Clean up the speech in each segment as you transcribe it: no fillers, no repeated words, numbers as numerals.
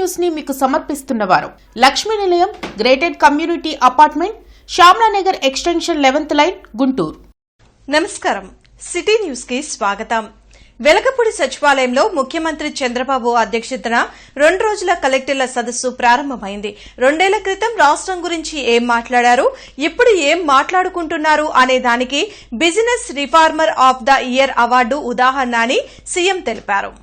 News ని మీకు సమర్పిస్తున్నవారు Lakshmi Nilayam gated community apartment Shyamalanagar extension 11th line Guntur. నమస్కారం. సిటీ న్యూస్ కి స్వాగతం. వెలగపూడి సచివాలయంలో ముఖ్యమంత్రి చంద్రబాబు అధ్యక్షతన 2 రోజుల కలెక్టర్ల సదస్సు ప్రారంభమైంది. 2 ఏళ్ల క్రితం రాష్ట్రం గురించి ఏం మాట్లాడారు, ఇప్పుడు ఏం మాట్లాడుకుంటున్నారు అనే దానికి business reformer of the year award ఉదాహరణ అని సీఎం తెలిపారు.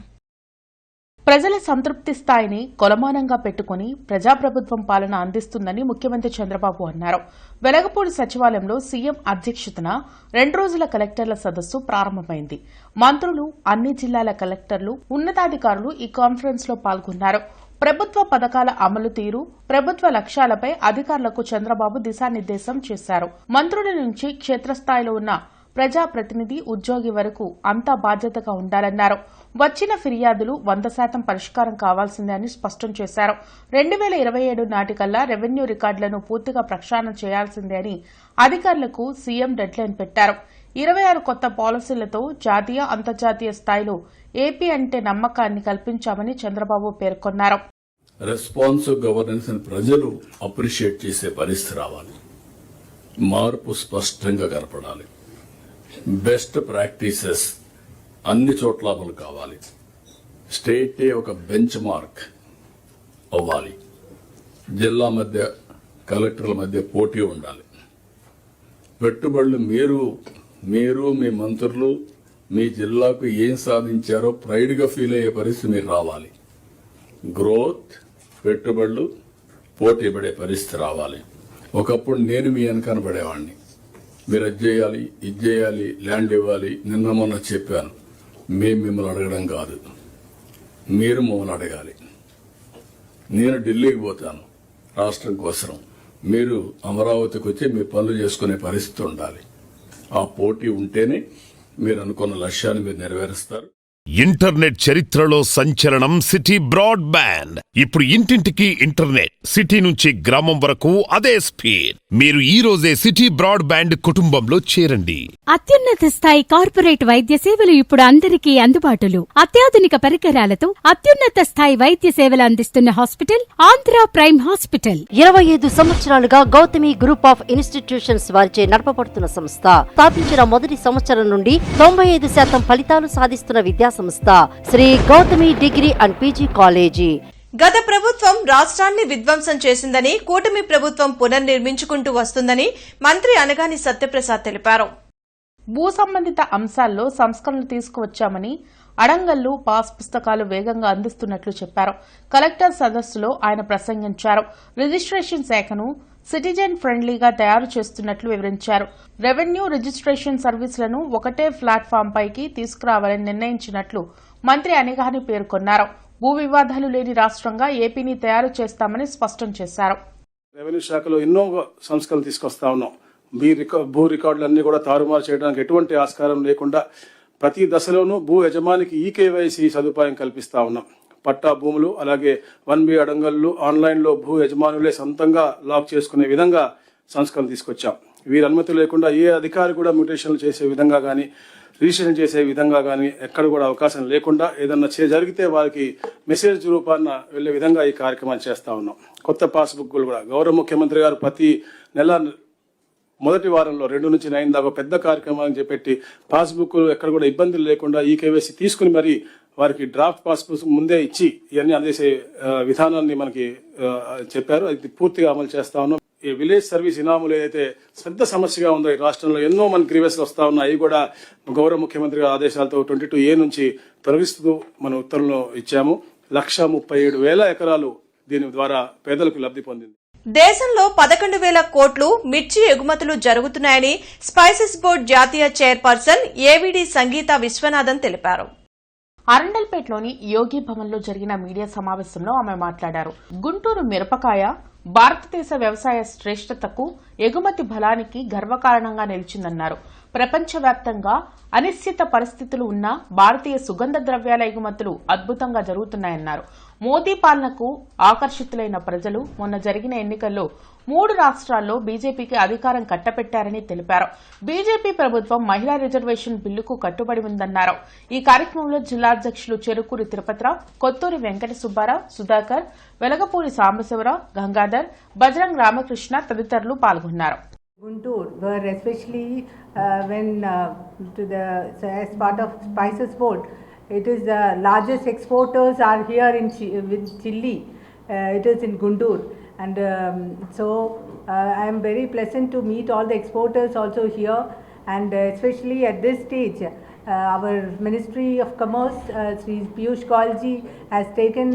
ప్రజల సంతృప్తి స్థాయిని కొలమానంగా పెట్టుకుని ప్రజాప్రభుత్వం పాలన అందిస్తుందని ముఖ్యమంత్రి చంద్రబాబు అన్నారు. వెలగపూడి సచివాలయంలో సీఎం అధ్యక్షతన 2 రోజుల కలెక్టర్ల సదస్సు ప్రారంభమైంది. మంత్రులు, అన్ని జిల్లాల కలెక్టర్లు, ఉన్నతాధికారులు ఈ కాన్ఫరెన్స్ లో పాల్గొన్నారు. ప్రభుత్వ పథకాల అమలు తీరు, ప్రభుత్వ లక్ష్యాలపై అధికారులకు చంద్రబాబు దిశానిర్దేశం చేశారు. మంత్రుల నుంచి క్షేత్రస్థాయిలో ఉన్న ప్రజాప్రతినిధి, ఉద్యోగి వరకు అంతా బాధ్యతగా ఉండాలన్నారు. వచ్చిన ఫిర్యాదులు 100% పరిష్కారం కావాల్సిందే అని స్పష్టం చేశారు. 2027 నాటికల్లా రెవెన్యూ రికార్డులను పూర్తిగా ప్రక్షాళన చేయాల్సిందే అని అధికారులకు సీఎం డెడ్లైన్ పెట్టారు. 26 కొత్త పాలసీలతో జాతీయ, అంతర్జాతీయ స్థాయిలో ఏపీ అంటే నమ్మకాన్ని కల్పించామని చంద్రబాబు పేర్కొన్నారు. రెస్పాన్సివ్ గవర్నెన్స్ ని ప్రజలు అప్రిషియేట్ చేసే పరిస్థితి రావాలి. మార్పు స్పష్టంగా కనపడాలి. బెస్ట్ ప్రాక్టీసెస్ అన్ని చోట్ల అమలు కావాలి. స్టేటే ఒక బెంచ్ మార్క్ అవ్వాలి. జిల్లా మధ్య, కలెక్టర్ల మధ్య పోటీ ఉండాలి. పెట్టుబడులు మీరు మీ మంత్రులు మీ జిల్లాకు ఏం సాధించారో ప్రైడ్గా ఫీల్ అయ్యే పరిస్థితి మీరు రావాలి. గ్రోత్, పెట్టుబడులు పోటీ పడే పరిస్థితి రావాలి. ఒకప్పుడు నేను మీ వెనకాల పడేవాడిని. మీరు అది చేయాలి, ఇది చేయాలి, ల్యాండ్ ఇవ్వాలి, నిన్న మొన్న చెప్పాను. మేము మిమ్మల్ని అడగడం కాదు, మీరు మమ్మల్ని అడగాలి. నేను ఢిల్లీకి పోతాను రాష్ట్రం కోసం, మీరు అమరావతికి వచ్చి మీ పనులు చేసుకునే పరిస్థితి ఉండాలి. ఆ పోటీ ఉంటేనే మీరు అనుకున్న లక్ష్యాన్ని మీరు నెరవేరుస్తారు. ఇంటర్నెట్ చరిత్రలో సంచలనం సిటీ బ్రాడ్బ్యాండ్. ఇప్పుడు ఇంటింటికి ఇంటర్నెట్, సిటీ నుంచి గ్రామం వరకు అదే స్పీడ్. మీరు ఈ రోజే సిటీ బ్రాడ్బ్యాండ్ కుటుంబంలో చేరండి. అత్యున్నత స్థాయి కార్పొరేట్ వైద్య సేవలు ఇప్పుడు అందరికీ అందుబాటులో. అత్యాధునిక పరికరాలతో అత్యున్నత స్థాయి వైద్య సేవలు అందిస్తున్న హాస్పిటల్ ఆంధ్ర ప్రైమ్ హాస్పిటల్. 25 సంవత్సరాలుగా గౌతమి గ్రూప్ ఆఫ్ ఇన్స్టిట్యూషన్స్ వారిచే నడపబడుతున్న సంస్థ. స్థాపించిన మొదటి సంవత్సరం నుండి 95% ఫలితాలు సాధిస్తున్న విద్యా సంస్థ Shri Gautami degree and PG college. గత ప్రభుత్వం రాష్ట్రాన్ని విధ్వంసం చేసిందని, కూటమి ప్రభుత్వం పునర్నిర్మించుకుంటూ వస్తుందని మంత్రి అనగాని సత్యప్రసాద్ తెలిపారు. భూ సంబంధిత అంశాల్లో సంస్కరణలు తీసుకువచ్చామని, అడంగల్లు, పాస్ పుస్తకాలు వేగంగా అందిస్తున్నట్లు చెప్పారు. కలెక్టర్ సదస్సులో ఆయన ప్రసంగించారు. రిజిస్ట్రేషన్ శాఖను సిటిజన్ ఫ్రెండ్లీగా తయారు చేస్తున్నట్లు వివరించారు. రెవెన్యూ రిజిస్ట్రేషన్ సర్వీసులను ఒకటే ప్లాట్ఫామ్ పైకి తీసుకురావాలని నిర్ణయించినట్లు మంత్రి అనగాని పేర్కొన్నారు. భూ వివాదాలు లేని రాష్ట్రంగా ఏపీని తయారు చేస్తామని స్పష్టం చేశారు. రెవెన్యూ శాఖలో ఎన్నో సంస్కరణలు తీసుకొస్తా ఉన్నాం. భూ రికార్డులన్నీ కూడా తారుమారు చేయడానికి ఎటువంటి ఆస్కారం లేకుండా ప్రతి దశలోనూ భూ యజమానికి ఈకేవైసీ సదుపాయం కల్పిస్తా ఉన్నాం. పట్టా భూములు, అలాగే 1B అడంగళ్ళు ఆన్లైన్లో భూ యజమానులే సొంతంగా లాక్ చేసుకునే విధంగా సంస్కరణ తీసుకొచ్చాం. వీరి అనుమతి లేకుండా ఏ అధికారి కూడా మ్యూటేషన్లు చేసే విధంగా కానీ, రిజిస్ట్రేషన్ చేసే విధంగా కానీ ఎక్కడ కూడా అవకాశం లేకుండా ఏదన్నా జరిగితే వారికి మెసేజ్ రూపాన వెళ్లే విధంగా ఈ కార్యక్రమాన్ని చేస్తా ఉన్నాం. కొత్త పాస్బుక్లు కూడా గౌరవ ముఖ్యమంత్రి గారు ప్రతి నెల మొదటి వారంలో 2 నుంచి 9 దాకా పెద్ద కార్యక్రమాన్ని చేపట్టి పాస్బుక్ ఎక్కడ కూడా ఇబ్బందులు లేకుండా ఈకేవైసీ తీసుకుని మరి వారికి డ్రాఫ్ట్ పాస్బుక్ ముందే ఇచ్చి ఇవన్నీ అందేసే విధానాన్ని మనకి చెప్పారు. అది పూర్తిగా అమలు చేస్తా ఉన్నాం. ఈ విలేజ్ సర్వీస్ ఇనాములు ఏదైతే పెద్ద సమస్యగా ఉందో ఈ రాష్ట్రంలో ఎన్నో మన గ్రీవెస్లు వస్తా ఉన్నాయి. అవి కూడా గౌరవ ముఖ్యమంత్రి గారి ఆదేశాలతో 22A నుంచి తొలగిస్తూ మనం ఉత్తర్వులు ఇచ్చాము. 137,000 ఎకరాలు దీని ద్వారా పేదలకు లబ్ధి పొందింది. దేశంలో 11,000 కోట్లు మిర్చి ఎగుమతులు జరుగుతున్నాయని స్పైసెస్ బోర్డు జాతీయ చైర్పర్సన్ ఏవిడి సంగీత విశ్వనాథన్ తెలిపారు. అరండల్పేటలోని యోగి భవన్ లో జరిగిన మీడియా సమావేశంలో ఆమె మాట్లాడారు. గుంటూరు మిరపకాయ భారతదేశ వ్యవసాయ శ్రేష్టతకు ఎగుమతి బలానికి గర్వకారణంగా నిలిచిందన్నారు. ప్రపంచవ్యాప్తంగా అనిశ్చిత పరిస్థితులు ఉన్నా భారతీయ సుగంధ ద్రవ్యాల ఎగుమతులు అద్భుతంగా జరుగుతున్నాయన్నారు. మోదీ పాలనకు ఆకర్షితులైన ప్రజలు మొన్న జరిగిన ఎన్నికల్లో 3 రాష్ట్రాల్లో బీజేపీకి అధికారం కట్టబెట్టారని తెలిపారు. బీజేపీ ప్రభుత్వం మహిళా రిజర్వేషన్ బిల్లుకు కట్టుబడి ఉందన్నారు. ఈ కార్యక్రమంలో జిల్లా అధ్యక్షులు చెరుకూరి తిరుపతిరావు, కొత్తూరి వెంకట సుబ్బారావు, సుధాకర్, వెలగపూడి సాంబశివరావు, గంగాధర్, బజరంగ్ రామకృష్ణ తదితరులు పాల్గొన్నారు. Guntur, where especially as part of spices board, it is the largest exporters are here in with chili. It is in Guntur, and so I am very pleasant to meet all the exporters also here, and especially at this stage, our Ministry of Commerce, Sri Piyush Goyalji, has taken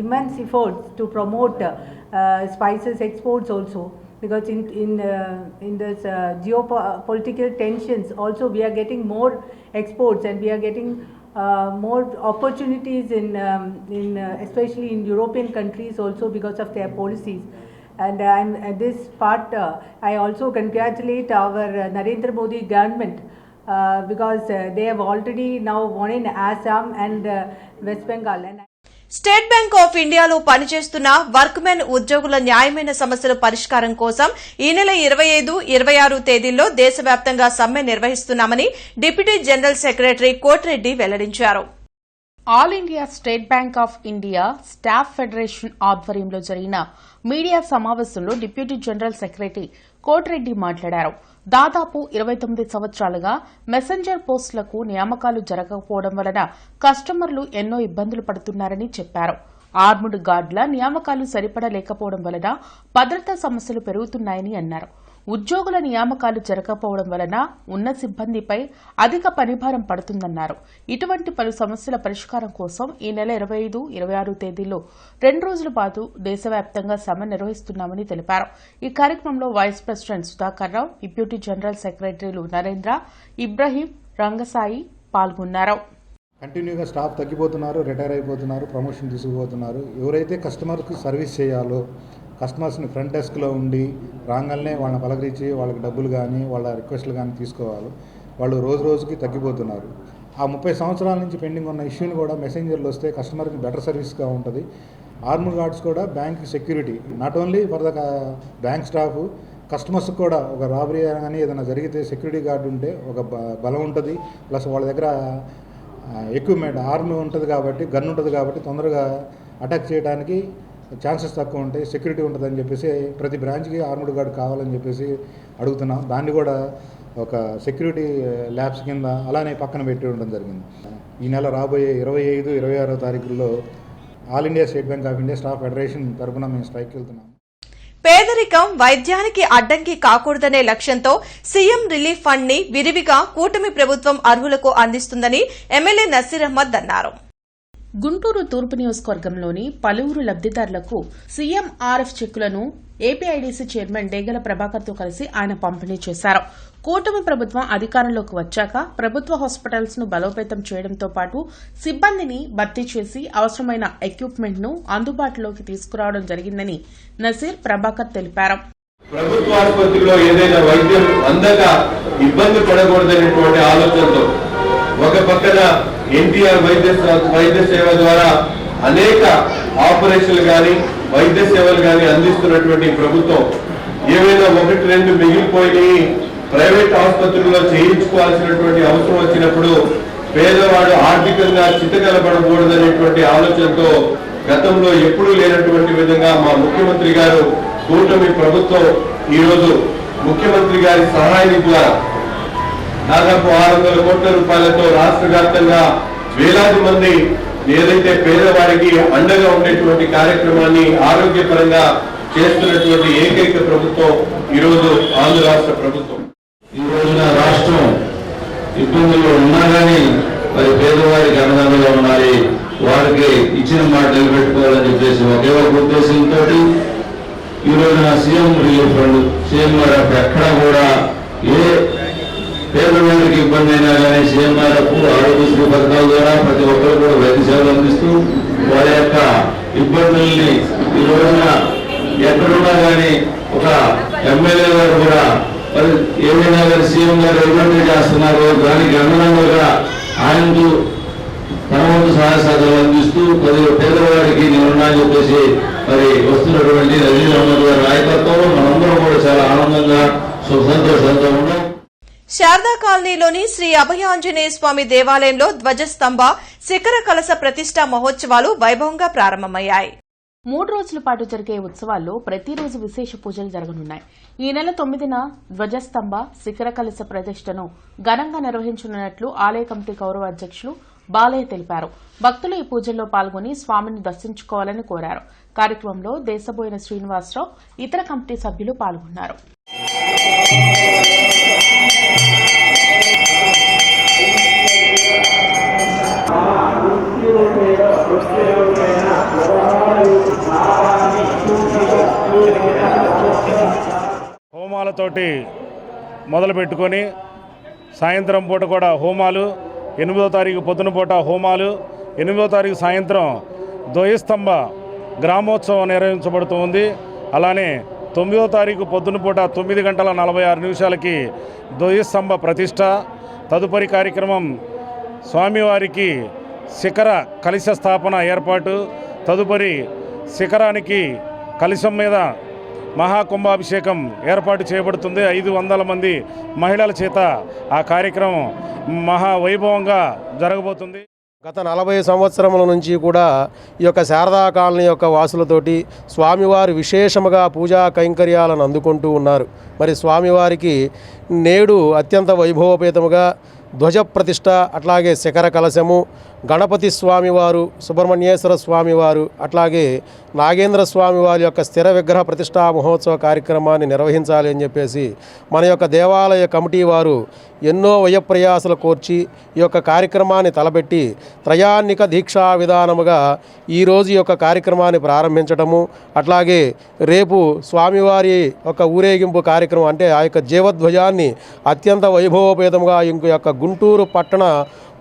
immense efforts to promote spices exports also. Because in this geopolitical tensions, also we are getting more exports, and we are getting more opportunities in especially in European countries also because of their policies. And at this part, I also congratulate our Narendra Modi government because they have already now won in Assam and West Bengal. And state Bank of ఇండియాలో పనిచేస్తున్న workmen ఉద్యోగుల న్యాయమైన సమస్యల పరిష్కారం కోసం ఈ నెల 25, 26 తేదీల్లో దేశవ్యాప్తంగా సమ్మె నిర్వహిస్తున్నామని డిప్యూటీ జనరల్ సెక్రటరీ కోటిరెడ్డి వెల్లడించారు. All India State Bank of India staff federation ఆధ్వర్యంలో జరిగిన మీడియా సమావేశంలో డిప్యూటీ జనరల్ సెక్రటరీ కోటిరెడ్డి మాట్లాడారు. దాదాపు 29 సంవత్సరాలుగా మెసెంజర్ పోస్టులకు నియామకాలు జరగకపోవడం వలన కస్టమర్లు ఎన్నో ఇబ్బందులు పడుతున్నారని చెప్పారు. ఆర్ముడ్ గార్డుల నియామకాలు సరిపడలేకపోవడం వలన భద్రతా సమస్యలు పెరుగుతున్నాయని అన్నారు. ఉద్యోగుల నియామకాలు జరగకపోవడం వలన ఉన్న సిబ్బందిపై అధిక పనిభారం పడుతుందన్నారు. ఇటువంటి పలు సమస్యల పరిష్కారం కోసం ఈ నెల 25, 26 తేదీల్లో 2 రోజుల పాటు దేశవ్యాప్తంగా సమ్మె నిర్వహిస్తున్నామని తెలిపారు. ఈ కార్యక్రమంలో వైస్ ప్రెసిడెంట్ సుధాకర్ రావు, డిప్యూటీ జనరల్ సెక్రటరీలు నరేంద్ర, ఇబ్రహీం, రంగసాయి పాల్గొన్నారు. కంటిన్యూగా స్టాఫ్ తగ్గిపోతున్నారు, రిటైర్ అయిపోతున్నారు, ప్రమోషన్ తీసుకుపోతున్నారు. ఎవరైతే కస్టమర్కి సర్వీస్ చేయాలో, కస్టమర్స్ని ఫ్రంట్ డెస్క్లో ఉండి రాగానే వాళ్ళని పలకరించి వాళ్ళకి డబ్బులు కానీ వాళ్ళ రిక్వెస్ట్లు కానీ తీసుకోవాలి, వాళ్ళు రోజు రోజుకి తగ్గిపోతున్నారు. ఆ 30 సంవత్సరాల నుంచి పెండింగ్ ఉన్న ఇష్యూని కూడా మెసెంజర్లు వస్తే కస్టమర్కి బెటర్ సర్వీస్గా ఉంటుంది. ఆర్మర్ గార్డ్స్ కూడా bank security, not only for the bank staff, కస్టమర్స్కి కూడా ఒక రాబరీ కానీ ఏదైనా జరిగితే సెక్యూరిటీ గార్డు ఉంటే ఒక బలం ఉంటుంది. ప్లస్ వాళ్ళ దగ్గర ఎక్విప్మెంట్ ఆర్మీ ఉంటుంది కాబట్టి, గన్ ఉంటుంది కాబట్టి తొందరగా అటాక్ చేయడానికి ఛాన్సెస్ తక్కువ ఉంటాయి, సెక్యూరిటీ ఉంటుందని చెప్పేసి ప్రతి బ్రాంచ్కి ఆర్మడ్ గార్డ్ కావాలని చెప్పేసి అడుగుతున్నాం. దాన్ని కూడా ఒక సెక్యూరిటీ ల్యాబ్స్ కింద అలానే పక్కన పెట్టి ఉండడం జరిగింది. ఈ నెల రాబోయే 25, 26 తారీఖుల్లో all India State Bank of India staff federation తరఫున మేము స్ట్రైక్ వెళ్తున్నాం. పేదరికం వైద్యానికి అడ్డంకి కాకూడదనే లక్ష్యంతో సీఎం రిలీఫ్ ఫండ్ ని విరివిగా కూటమి ప్రభుత్వం అర్హులకు అందిస్తుందని ఎమ్మెల్యే నసీర్ అహ్మద్ అన్నారు. గుంటూరు తూర్పు నియోజకవర్గంలోని పలువురు లబ్దిదారులకు సీఎంఆర్ఎఫ్ చెక్కులను ఏపీఐడీసీ చైర్మన్ డేగల ప్రభాకర్తో కలిసి ఆయన పంపిణీ చేశారు. కూటమి ప్రభుత్వం అధికారంలోకి వచ్చాక ప్రభుత్వ హాస్పిటల్స్ ను బలోపేతం చేయడంతో పాటు సిబ్బందిని భర్తీ చేసి అవసరమైన ఎక్విప్మెంట్ ను అందుబాటులోకి తీసుకురావడం జరిగిందని నసీర్ ప్రభాకర్ తెలిపారు. ప్రభుత్వ ఆసుపత్రిలో ఏదైనా వైద్యం అందక ఇబ్బంది పడకూడదనేటువంటి ఆలోచనతో ఒక పక్కన ఎన్టీఆర్ వైద్య సేవ ద్వారా అనేక ఆపరేషన్లు కానీ వైద్య సేవలు కానీ అందిస్తున్నటువంటి ప్రభుత్వం ఏవైనా 1-2 మిగిలిపోయి ప్రైవేట్ ఆసుపత్రుల్లో చేయించుకోవాల్సినటువంటి అవసరం వచ్చినప్పుడు పేదవాడు ఆర్థికంగా చిత్తకలపడకూడదనేటువంటి ఆలోచనతో గతంలో ఎప్పుడూ లేనటువంటి విధంగా మా ముఖ్యమంత్రి గారు కూటమి ప్రభుత్వం ఈరోజు ముఖ్యమంత్రి గారి సహాయ నిధి ద్వారా దాదాపు 600 కోట్ల రూపాయలతో రాష్ట్ర వ్యాప్తంగా వేలాది మంది ఏదైతే పేదవాడికి అండగా ఉండేటువంటి కార్యక్రమాన్ని ఆరోగ్యపరంగా చేస్తున్నటువంటి ఏకైక ప్రభుత్వం ఈరోజు ఆంధ్ర రాష్ట్ర ప్రభుత్వం. ఈ రోజున రాష్ట్రం ఇబ్బందుల్లో ఉన్నా కానీ మరి పేదవాడికి అండగా ఉండాలి, వారికి ఇచ్చిన మాట నిలబెట్టుకోవాలని చెప్పేసి ఒకే ఒక ఉద్దేశంతో ఈ రోజున సీఎం రిలీఫ్ ఫండ్ సీఎంఆర్ఎఫ్ ఎక్కడా కూడా ఏ పేదవాడికి ఇబ్బంది అయినా కానీ సీఎంఆర్ఎఫ్ ఆరోగ్యశ్రీ పథకాల ద్వారా ప్రతి ఒక్కరు కూడా వైద్య సేవలు అందిస్తూ వారి యొక్క ఇబ్బందుల్ని ఈ రోజున ఎక్కడున్న ఉన్నా కానీ ఒక ఎమ్మెల్యే గారు కూడా మరి ఏమైనా గారు సీఎం గారు ఎటువంటి చేస్తున్నారు దానికి అనుగుణంగా ఆయనకు తన వంతు సహాయ సహకారాలు అందిస్తూ పేదవాడికి నేనున్నా అని చెప్పేసి మరి వస్తున్నటువంటి నజీర్ అహ్మద్ గారి నాయకత్వంలో మనందరం కూడా చాలా ఆనందంగా సంతోషంతో ఉన్నాం. శారదా కాలనీలోని శ్రీ అభయాంజనేయ స్వామి దేవాలయంలో ధ్వజస్తంభ శిఖర కలశ ప్రతిష్ఠా మహోత్సవాలు వైభవంగా ప్రారంభమయ్యాయి. 3 రోజుల పాటు జరిగే ఉత్సవాల్లో ప్రతిరోజు విశేష పూజలు జరగనున్నాయి. ఈ నెల 9న ధ్వజస్తంభ శిఖర కలశ ప్రతిష్టను ఘనంగా నిర్వహించనున్నట్లు ఆలయ కమిటీ గౌరవ అధ్యక్షులు బాలయ్య తెలిపారు. భక్తులు ఈ పూజల్లో పాల్గొని స్వామిని దర్శించుకోవాలని కోరారు. కార్యక్రమంలో దేశబోయిన శ్రీనివాసరావు ఇతర కమిటీ సభ్యులు పాల్గొన్నారు. హోమాలతోటి మొదలు పెట్టుకొని సాయంత్రం పూట కూడా హోమాలు, 8వ తారీఖు పొద్దున పూట హోమాలు, 8వ తారీఖు సాయంత్రం ధ్వజస్తంభ గ్రామోత్సవం నిర్వహించబడుతుంది. అలానే 9వ తారీఖు పొద్దున పూట 9:46 ధ్వజస్తంభ ప్రతిష్ట. తదుపరి కార్యక్రమం స్వామివారికి శిఖర కలశ స్థాపన ఏర్పాటు. తదుపరి శిఖరానికి కలశం మీద మహాకుంభాభిషేకం ఏర్పాటు చేయబడుతుంది. 500 మంది మహిళల చేత ఆ కార్యక్రమం మహావైభవంగా జరగబోతుంది. గత 40 సంవత్సరముల నుంచి కూడా ఈ యొక్క శారదా కాలనీ యొక్క వాసులతోటి స్వామివారి విశేషముగా పూజా కైంకర్యాలను అందుకుంటూ ఉన్నారు. మరి స్వామివారికి నేడు అత్యంత వైభవపేతముగా ధ్వజ ప్రతిష్ట, అట్లాగే శిఖర కలశము, గణపతి స్వామివారు, సుబ్రహ్మణ్యేశ్వర స్వామివారు, అట్లాగే నాగేంద్ర స్వామివారి యొక్క స్థిర విగ్రహ ప్రతిష్టా మహోత్సవ కార్యక్రమాన్ని నిర్వహించాలి అని చెప్పేసి మన యొక్క దేవాలయ కమిటీ వారు ఎన్నో వ్యయప్రయాసలు కోర్చి ఈ యొక్క కార్యక్రమాన్ని తలపెట్టి త్రయాన్నిక దీక్షా విధానముగా ఈరోజు ఈ యొక్క కార్యక్రమాన్ని ప్రారంభించడము, అట్లాగే రేపు స్వామివారి యొక్క ఊరేగింపు కార్యక్రమం అంటే ఆ యొక్క జీవధ్వజాన్ని అత్యంత వైభవోపేతంగా ఇంక యొక్క గుంటూరు పట్టణ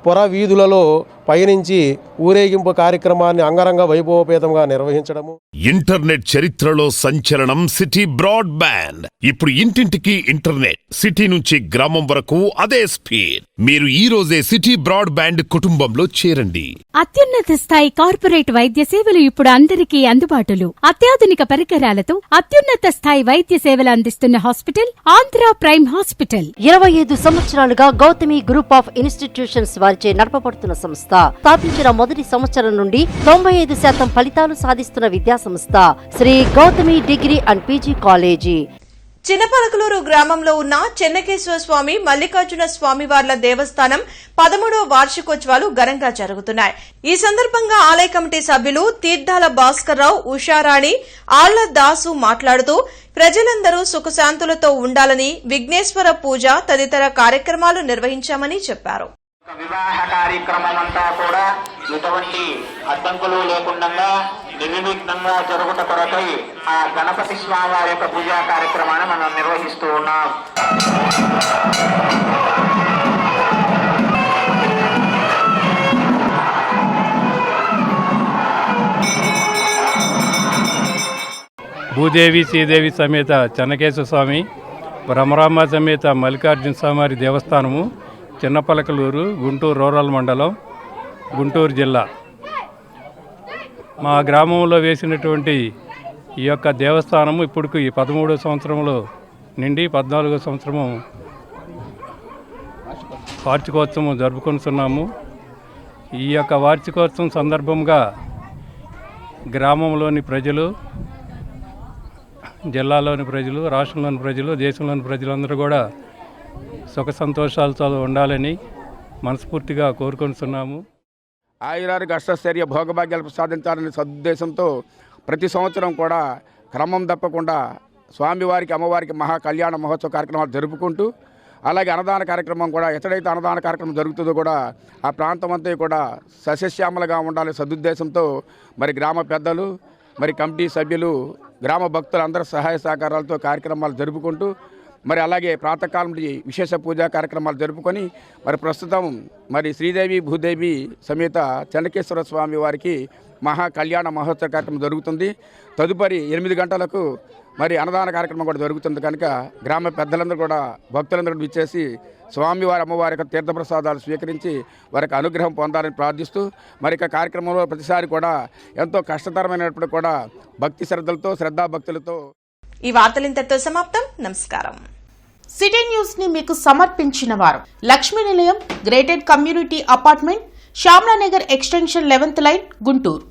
పుర వీధులలో పయనించి ఊరేగింపు కార్యక్రమాన్ని అంగరంగ వైభవోపేతంగా నిర్వహించడము. ఇంటర్నెట్ చరిత్రలో సంచలనం సిటీ బ్రాడ్ బ్యాండ్. ఇప్పుడు ఇంటింటికి ఇంటర్నెట్, సిటీ నుంచి గ్రామం వరకు అదే స్పీడ్. మీరు ఈ రోజే సిటీ బ్రాడ్ బ్యాండ్ కుటుంబంలో చేరండి. అత్యున్నత స్థాయి కార్పొరేట్ వైద్య సేవలు ఇప్పుడు అందరికీ అందుబాటులో. అత్యాధునిక పరికరాలతో అత్యున్నత స్థాయి వైద్య సేవలు అందిస్తున్న హాస్పిటల్ ఆంధ్ర ప్రైమ్ హాస్పిటల్. 25 సంవత్సరాలుగా గౌతమి గ్రూప్ ఆఫ్ ఇన్స్టిట్యూషన్స్ వారిచే నడపబడుతున్న సంస్థ. స్థాపించిన మొదటి సంవత్సరం నుండి 95% ఫలితాలు సాధిస్తున్న విద్యా సంస్థ Shri Gautami degree and PG college. Chinnapalakaluru గ్రామంలో ఉన్న చెన్నకేశ్వర స్వామి మల్లికార్జున స్వామివార్ల దేవస్థానం 13వ వార్షికోత్సవాలు ఘనంగా జరుగుతున్నాయి. ఈ సందర్భంగా ఆలయ కమిటీ సభ్యులు తీర్థాల భాస్కర్రావు, ఉషారాణి, ఆళ్ల దాసు మాట్లాడుతూ ప్రజలందరూ సుఖశాంతులతో ఉండాలని విఘ్నేశ్వర పూజ తదితర కార్యక్రమాలు నిర్వహించామని చెప్పారు. వివాహ కార్యక్రమం అంతా కూడా ఎటువంటి అడ్డంకులు లేకుండా నిర్విఘ్నంగా జరుగుట కొరకై ఆ గణపతి స్వామి వారి యొక్క పూజా కార్యక్రమాన్ని మనం నిర్వహిస్తూ ఉన్నాం. భూదేవి శ్రీదేవి సమేత చెన్నకేశ్వర స్వామి, బ్రహ్మరాంబ సమేత మల్లికార్జున స్వామి దేవస్థానము, చిన్నపలకలూరు, గుంటూరు రూరల్ మండలం, గుంటూరు జిల్లా. మా గ్రామంలో వేసినటువంటి ఈ యొక్క దేవస్థానము ఇప్పటికి 13వ సంవత్సరంలో నిండి 14వ సంవత్సరము వార్షికోత్సవం జరుపుకుంటున్నాము. ఈ యొక్క వార్షికోత్సవం సందర్భంగా గ్రామంలోని ప్రజలు, జిల్లాలోని ప్రజలు, రాష్ట్రంలోని ప్రజలు, దేశంలోని ప్రజలందరూ కూడా సుఖ సంతోషాలతో ఉండాలని మనస్ఫూర్తిగా కోరుకుంటున్నాము. ఆయురానికి అష్టైశ్వర్య భోగభాగ్యాలు ప్రసాదించాలనే సదుద్దేశంతో ప్రతి సంవత్సరం కూడా క్రమం తప్పకుండా స్వామివారికి, అమ్మవారికి మహా కళ్యాణ మహోత్సవ కార్యక్రమాలు జరుపుకుంటూ, అలాగే అన్నదాన కార్యక్రమం కూడా ఎక్కడైతే అన్నదాన కార్యక్రమం జరుగుతుందో కూడా ఆ ప్రాంతం అంతా కూడా సస్యశ్యామలుగా ఉండాలనే సదుద్దేశంతో మరి గ్రామ పెద్దలు, మరి కమిటీ సభ్యులు, గ్రామ భక్తులు అందరూ సహాయ సహకారాలతో కార్యక్రమాలు జరుపుకుంటూ మరి అలాగే ప్రాతకాలం నుండి విశేష పూజా కార్యక్రమాలు జరుపుకొని మరి ప్రస్తుతం మరి శ్రీదేవి భూదేవి సమేత చెన్నకేశ్వర స్వామి వారికి మహా కళ్యాణ మహోత్సవ కార్యక్రమం జరుగుతుంది. తదుపరి 8 గంటలకు మరి అన్నదాన కార్యక్రమం కూడా జరుగుతుంది కనుక గ్రామ పెద్దలందరూ కూడా భక్తులందరూ విచ్చేసి స్వామివారి అమ్మవారి యొక్క తీర్థప్రసాదాలు స్వీకరించి వారికి అనుగ్రహం పొందాలని ప్రార్థిస్తూ మరి ఇక కార్యక్రమంలో ప్రతిసారి కూడా ఎంతో కష్టతరమైనప్పుడు కూడా భక్తి శ్రద్ధలతో శ్రద్ధాభక్తులతో. ఈ వార్తలు ఇంతటితో సమాప్తం. నమస్కారం. సిటీ న్యూస్ ని మీకు సమర్పించిన వారు Lakshmi Nilayam gated community apartment, Shyamlanagar extension 11th line, Guntur.